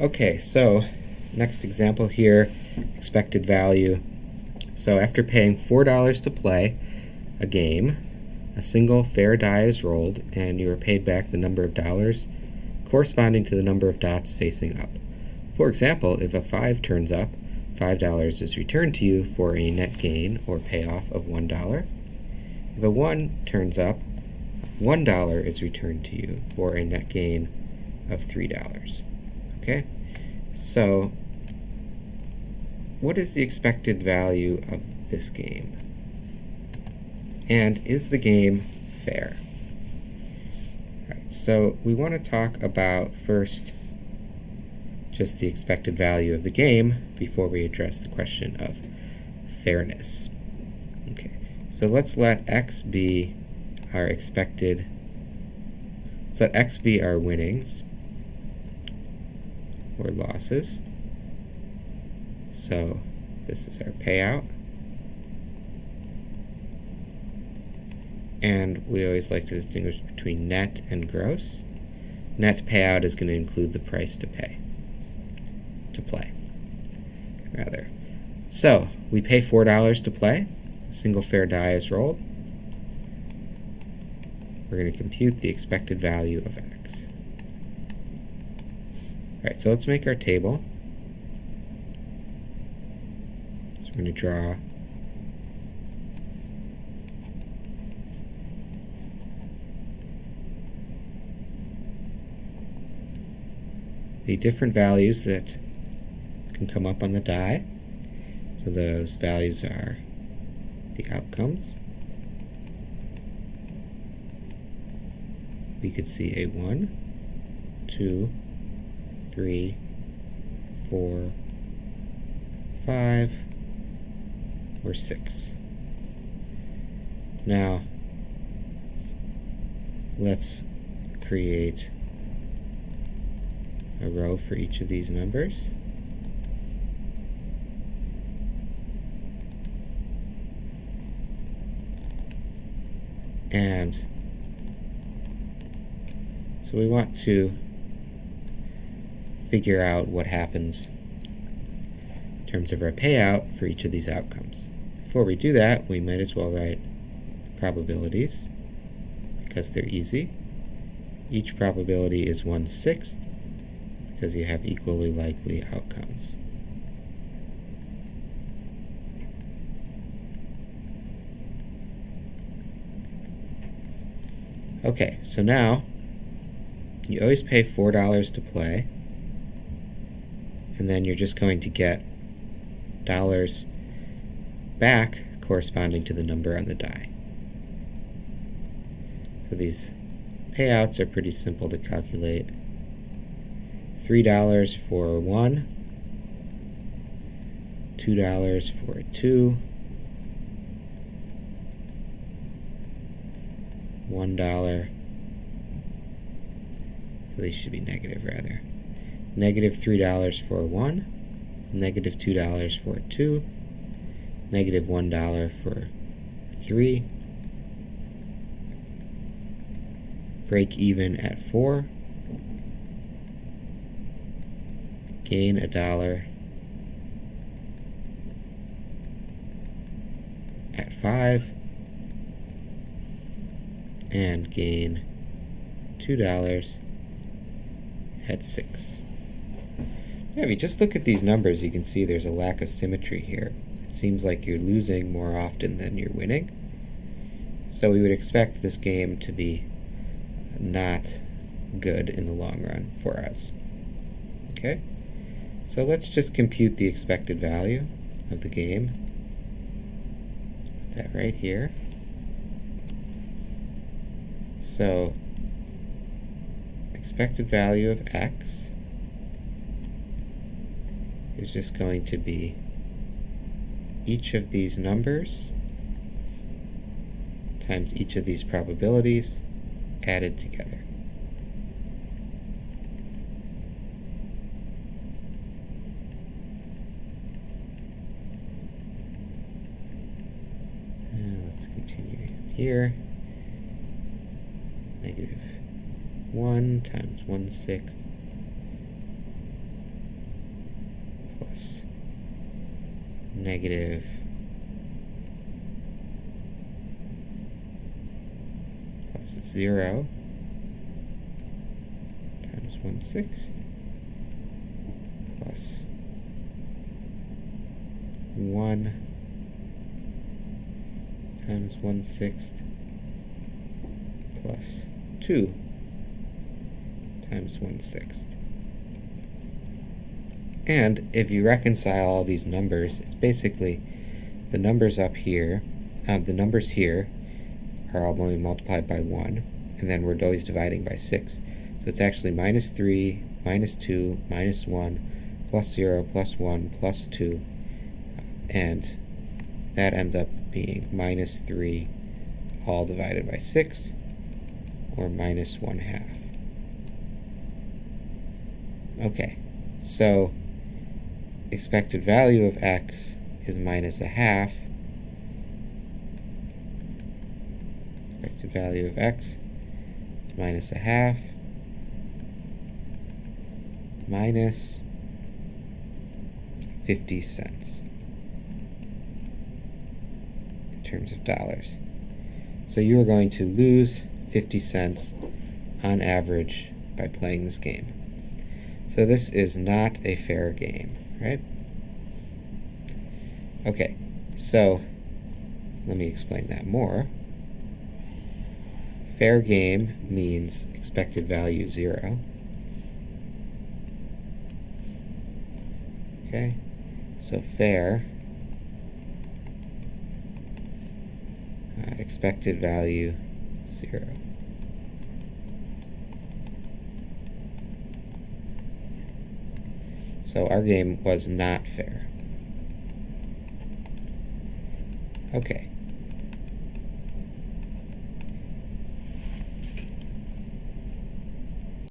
Okay, so next example here, expected value. So after paying $4 to play a game, a single fair die is rolled, and you are paid back the number of dollars corresponding to the number of dots facing up. For example, if a 5 turns up, $5 is returned to you for a net gain or payoff of $1. If a 1 turns up, $1 is returned to you for a net gain of $3. Okay? So, what is the expected value of this game? And is the game fair? Alright, so we want to talk about first just the expected value of the game before we address the question of fairness. Okay, so let's let x be our expected, let's let x be our winnings or losses. So this is our payout. And we always like to distinguish between net and gross. Net payout is going to include the price to play. So we pay $4 to play. A single fair die is rolled. We're going to compute the expected value of x. Alright, so let's make our table. So we're going to draw the different values that can come up on the die. So those values are the outcomes. We could see a 1, 2, 3, 4, 5, or 6. Now, let's create a row for each of these numbers. And so we want to figure out what happens in terms of our payout for each of these outcomes. Before we do that, we might as well write probabilities because they're easy. Each probability is 1/6 because you have equally likely outcomes. Okay, so now you always pay $4 to play, and then you're just going to get dollars back corresponding to the number on the die. So these payouts are pretty simple to calculate. $3 for 1, $2 for 2, $1, so these should be negative rather. Negative $3 for 1, negative $2 for 2, negative $1 for 3, break even at 4, gain $1 at 5, and gain $2 at 6. Now, if you just look at these numbers, you can see there's a lack of symmetry here. It seems like you're losing more often than you're winning. So we would expect this game to be not good in the long run for us. Okay? So let's just compute the expected value of the game. Put that right here. So, expected value of x is just going to be each of these numbers times each of these probabilities added together. Let's continue here. Negative 1 times 1/6 negative plus 0 times 1/6 plus 1 times 1/6 plus 2 times 1/6. And if you reconcile all these numbers, it's basically the numbers up here, the numbers here are all going to be multiplied by 1, and then we're always dividing by 6. So it's actually minus 3, minus 2, minus 1, plus 0, plus 1, plus 2, and that ends up being minus 3 all divided by 6, or minus 1/2. Okay, so expected value of x is minus 1/2. Expected value of x is minus 1/2 minus 50 cents in terms of dollars. So you are going to lose 50 cents on average by playing this game. So this is not a fair game, right? Okay, so let me explain that more. Fair game means expected value 0. Okay, so fair, expected value 0. So our game was not fair. Okay,